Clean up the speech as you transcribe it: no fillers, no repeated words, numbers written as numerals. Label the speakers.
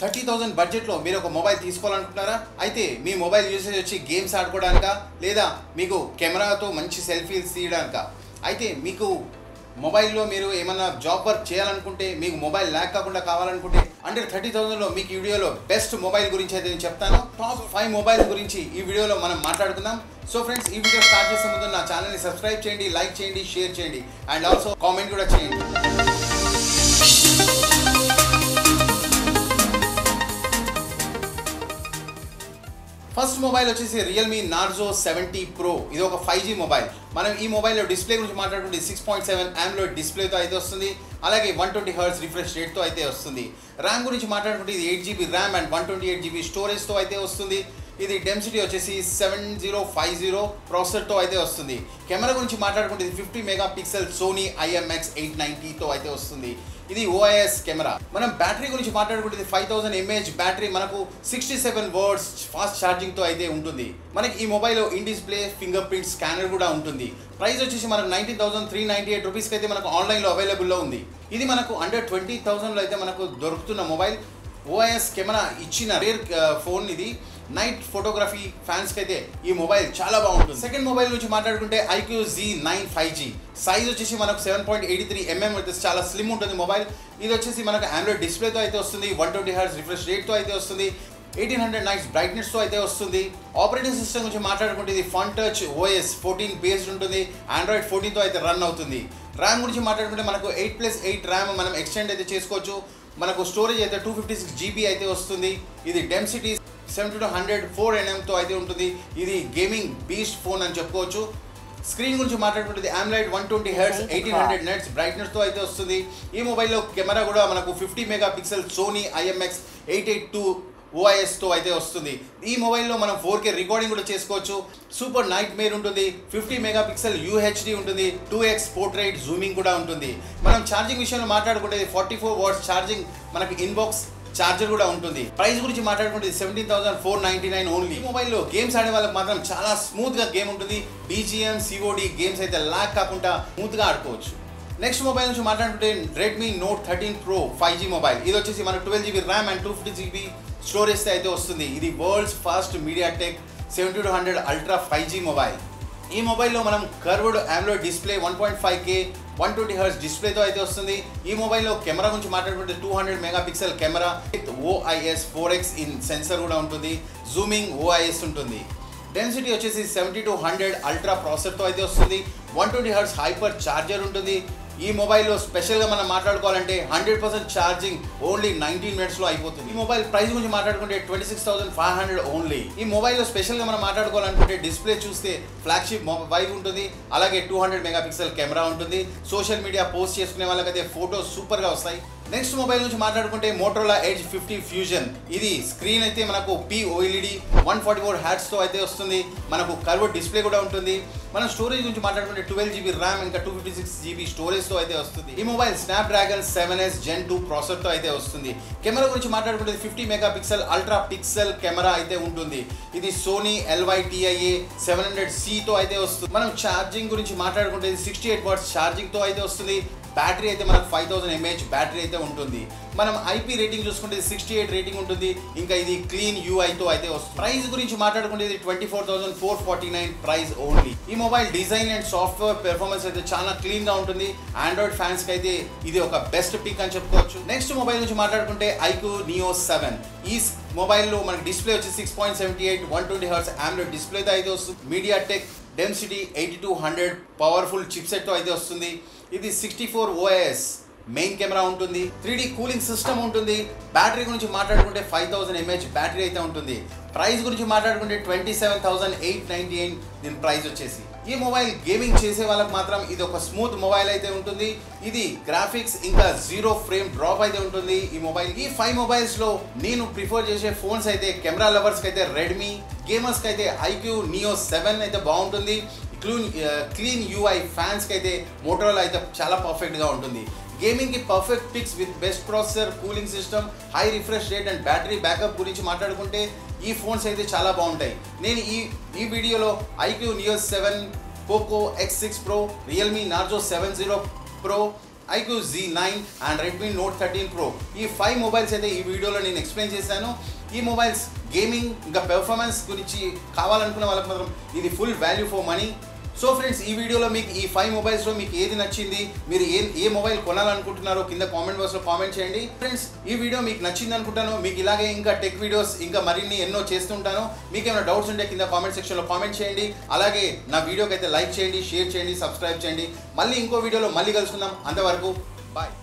Speaker 1: 30,000 బడ్జెట్లో మీరు ఒక మొబైల్ తీసుకోవాలనుకుంటున్నారా? అయితే మీ మొబైల్ యూసేజ్ వచ్చి గేమ్స్ ఆడుకోవడానికా, లేదా మీకు కెమెరాతో మంచి సెల్ఫీస్ తీయడానికా? అయితే మీకు మొబైల్లో మీరు ఏమన్నా జాబ్ వర్క్ చేయాలనుకుంటే, మీకు మొబైల్ ల్యాక్ కాకుండా కావాలనుకుంటే, అండర్ 30,000లో మీకు ఈ వీడియోలో బెస్ట్ మొబైల్ గురించి అయితే నేను చెప్తాను. టాప్ 5 మొబైల్ గురించి ఈ వీడియోలో మనం మాట్లాడుకుందాం. సో ఫ్రెండ్స్, ఈ వీడియో స్టార్ట్ చేసే ముందు నా ఛానల్ని సబ్స్క్రైబ్ చేయండి, లైక్ చేయండి, షేర్ చేయండి అండ్ ఆల్సో కామెంట్ కూడా చేయండి. ఫస్ట్ మొబైల్ వచ్చేసి రియల్మీ నార్జో 70 Pro. ఇది ఒక 5G మొబైల్. మనం ఈ మొబైల్లో డిస్ప్లే గురించి మాట్లాడుకుంటే 6.7 AMOLED డిస్ప్లేతో అయితే వస్తుంది. అలాగే 120 Hz రిఫ్రెష్ రేట్తో అయితే వస్తుంది. ర్యామ్ గురించి మాట్లాడుకుంటే ఇది 8GB ర్యామ్ అండ్ 128GB స్టోరేజ్తో అయితే వస్తుంది. ఇది డెన్సిటీ వచ్చేసి 7050 ప్రాసెసర్తో అయితే వస్తుంది. కెమెరా గురించి మాట్లాడుకుంటే ఇది 50 మెగాపిక్సెల్ సోనీ IMX890తో అయితే వస్తుంది. ఇది OIS కెమెరా. మనం బ్యాటరీ గురించి మాట్లాడుకుంటే ఇది 5000 mAh బ్యాటరీ, మనకు 67 వాట్స్ ఫాస్ట్ ఛార్జింగ్తో అయితే ఉంటుంది. మనకి ఈ మొబైల్లో in display finger print scanner కూడా ఉంటుంది. ప్రైస్ వచ్చేసి మనకు 19,398 రూపీస్కి అయితే మనకు ఆన్లైన్లో అవైలబుల్లో ఉంది. ఇది మనకు అండర్ 20,000లో అయితే మనకు దొరుకుతున్న మొబైల్. OIS కెమెరా ఇచ్చిన రేర్ ఫోన్ ఇది. నైట్ ఫోటోగ్రఫీ ఫ్యాన్స్కి అయితే ఈ మొబైల్ చాలా బాగుంటుంది. సెకండ్ మొబైల్ నుంచి మాట్లాడుకుంటే iQOO Z9 5G. సైజ్ వచ్చేసి మనకు 7.83 mm అయితే చాలా స్లిమ్ ఉంటుంది మొబైల్. ఇది వచ్చేసి మనకు AMOLED డిస్ప్లేతో అయితే వస్తుంది. 120 Hz రిఫ్రెష్ రేట్తో అయితే వస్తుంది. 1800 నైట్స్ బ్రైట్నెస్తో అయితే వస్తుంది. ఆపరేటింగ్ సిస్టమ్ గురించి మాట్లాడుకుంటే ఇది FunTouch OS 14 బేస్డ్ ఉంటుంది. Android 14తో అయితే రన్ అవుతుంది. ర్యామ్ గురించి మాట్లాడుకుంటే మనకు 8+8 ర్యామ్ మనం ఎక్స్టెండ్ అయితే చేసుకోవచ్చు. మనకు స్టోరేజ్ అయితే 256GB అయితే వస్తుంది. ఇది డెన్సిటీ 70-100 4nmతో అయితే ఉంటుంది. ఇది గేమింగ్ బీస్ట్ ఫోన్ అని చెప్పుకోవచ్చు. స్క్రీన్ గురించి మాట్లాడుకుంటే ఇది AMOLED 120 Hz 1800 నైట్స్ బ్రైట్నెస్తో అయితే వస్తుంది. ఈ మొబైల్లో కెమెరా కూడా మనకు 50 మెగాపిక్సెల్ సోనీ IMX882 OISతో అయితే వస్తుంది. ఈ మొబైల్లో మనం 4K రికార్డింగ్ కూడా చేసుకోవచ్చు. సూపర్ నైట్ మేర్ ఉంటుంది. 50 మెగాపిక్సెల్ UHD ఉంటుంది. 2x పోర్ట్రైట్ జూమింగ్ కూడా ఉంటుంది. మనం ఛార్జింగ్ విషయంలో మాట్లాడుకుంటే 44 వాట్స్ ఛార్జింగ్ మనకి ఇన్బాక్స్ ఛార్జర్ కూడా ఉంటుంది. ప్రైస్ గురించి మాట్లాడుకుంటే 17,499 ఓన్లీ. ఈ మొబైల్లో గేమ్స్ ఆడే వాళ్ళకి మాత్రం చాలా స్మూత్గా గేమ్ ఉంటుంది. BGM COD గేమ్స్ అయితే ల్యాగ్ కాకుండా స్మూత్గా ఆడుకోవచ్చు. నెక్స్ట్ మొబైల్ నుంచి మాట్లాడుకుంటే Redmi Note 13 Pro 5G mobile. ఇది వచ్చేసి మనకు 12GB ర్యామ్ అండ్ 250GB స్టోరేజ్తో అయితే వస్తుంది. ఇది world's first MediaTek 70-100 ultra 5G mobile. ఈ మొబైల్లో మనం curved AMOLED display 1.5K 120 Hz డిస్ప్లేతో అయితే వస్తుంది. ఈ మొబైల్లో కెమెరా గురించి మాట్లాడుకుంటే 200 megapixel camera with OIS 4X in sensor కూడా ఉంటుంది. జూమింగ్ OIS ఉంటుంది. డెన్సిటీ వచ్చేసి 70-100 అల్ట్రా ప్రాసెసర్తో అయితే వస్తుంది. 120 Hz హైపర్ ఛార్జర్ ఉంటుంది. ఈ మొబైల్లో స్పెషల్గా మనం మాట్లాడుకోవాలంటే 100% ఛార్జింగ్ ఓన్లీ 19 మినిట్స్లో అయిపోతుంది. ఈ మొబైల్ ప్రైస్ గురించి మాట్లాడుకుంటే 26,500 ఓన్లీ. ఈ మొబైల్లో స్పెషల్గా మనం మాట్లాడుకోవాలనుకుంటే డిస్ప్లే చూస్తే ఫ్లాగ్షిప్ వైబ్ ఉంటుంది. అలాగే 200 మెగాపిక్సెల్ కెమెరా ఉంటుంది. సోషల్ మీడియా పోస్ట్ చేసుకునే వాళ్ళకైతే ఫోటోస్ సూపర్గా వస్తాయి. నెక్స్ట్ మొబైల్ నుంచి మాట్లాడుకుంటే Motorola Edge 50 Fusion. ఇది స్క్రీన్ అయితే మనకు POLED 144 Hzతో అయితే వస్తుంది. మనకు కర్వ్డ్ డిస్ప్లే కూడా ఉంటుంది. మనం స్టోరేజ్ గురించి మాట్లాడుకుంటే 12GB ర్యామ్ ఇంకా 256GB స్టోరేజ్తో అయితే వస్తుంది. ఈ మొబైల్ Snapdragon 7S Gen 2 ప్రాసెసర్తో అయితే వస్తుంది. కెమెరా గురించి మాట్లాడుకుంటే 50 మెగాపిక్సెల్ అల్ట్రా పిక్సెల్ కెమెరా అయితే ఉంటుంది. ఇది సోనీ LY-TIA 700Cతో అయితే వస్తుంది. మనం ఛార్జింగ్ గురించి మాట్లాడుకుంటే 68 వాట్స్ ఛార్జింగ్తో అయితే వస్తుంది. బ్యాటరీ అయితే మనకు 5000 mAh బ్యాటరీ అయితే ఉంటుంది. మనం IP రేటింగ్ చూసుకుంటే 68 రేటింగ్ ఉంటుంది. ఇంకా ఇది క్లీన్ UIతో అయితే వస్తుంది. ప్రైస్ గురించి మాట్లాడుకుంటే ఇది 24,449 ప్రైస్ ఓన్లీ. ఈ mobile design and software performance అయితే చాలా క్లీన్గా ఉంటుంది. ఆండ్రాయిడ్ ఫ్యాన్స్కి అయితే ఇది ఒక బెస్ట్ పిక్ అని చెప్పుకోవచ్చు. నెక్స్ట్ మొబైల్ నుంచి మాట్లాడుకుంటే iQOO Neo 7. ఈ మొబైల్లో మనకి డిస్ప్లే వచ్చి 6.78 120 Hz AMOLED డిస్ప్లేతో అయితే వస్తుంది. MediaTek డెన్సిటీ 8200 పవర్ఫుల్ చిప్సెట్తో అయితే వస్తుంది. ఇది 64 OIS మెయిన్ కెమెరా ఉంటుంది. 3D కూలింగ్ సిస్టమ్ ఉంటుంది. బ్యాటరీ గురించి మాట్లాడుకుంటే 5000 mAh బ్యాటరీ అయితే ఉంటుంది. ప్రైస్ గురించి మాట్లాడుకుంటే 27,898 దీని ప్రైస్ వచ్చేసి. ఈ మొబైల్ గేమింగ్ చేసే వాళ్ళకి మాత్రం ఇది ఒక స్మూత్ మొబైల్ అయితే ఉంటుంది. ఇది గ్రాఫిక్స్ ఇంకా 0 ఫ్రేమ్ డ్రాప్ అయితే ఉంటుంది ఈ మొబైల్. ఈ 5 మొబైల్స్లో నేను ప్రిఫర్ చేసే ఫోన్స్ అయితే కెమెరా లవర్స్కి అయితే Redmi, గేమర్స్కి అయితే iQOO Neo 7 అయితే బాగుంటుంది. క్లీన్ UI ఫ్యాన్స్కి అయితే Motorola అయితే చాలా పర్ఫెక్ట్గా ఉంటుంది. గేమింగ్కి perfect picks with best processor, cooling system, high refresh rate and battery backup గురించి మాట్లాడుకుంటే ఈ ఫోన్స్ అయితే చాలా బాగుంటాయి. నేను ఈ వీడియోలో iQOO Neo 7, Poco X6 Pro, Realme Narzo 70 Pro, iQOO Z9 and Redmi Note 13 Pro. ఈ 5 మొబైల్స్ అయితే ఈ వీడియోలో నేను ఎక్స్ప్లెయిన్ చేశాను. ఈ మొబైల్స్ గేమింగ్ ఇంకా పెర్ఫార్మెన్స్ గురించి కావాలనుకున్న వాళ్ళకి మాత్రం ఇది full value for money. So friends, ఈ వీడియోలో మీకు ఈ 5 మొబైల్స్లో మీకు ఏది నచ్చింది, మీరు ఏ మొబైల్ కొనాలనుకుంటున్నారో కింద కామెంట్ బాక్స్లో కామెంట్ చేయండి. ఫ్రెండ్స్, ఈ వీడియో మీకు నచ్చింది అనుకుంటాను. మీకు ఇలాగే ఇంకా టెక్ వీడియోస్ ఇంకా మరిన్ని ఎన్నో చేస్తుంటాను. మీకు ఏమైనా డౌట్స్ ఉంటే కింద కామెంట్ సెక్షన్లో కామెంట్ చేయండి. అలాగే నా వీడియోకి అయితే లైక్ చేయండి, షేర్ చేయండి, సబ్స్క్రైబ్ చేయండి. మళ్ళీ ఇంకో వీడియోలో మళ్ళీ కలుసుకుందాం. అంతవరకు బాయ్.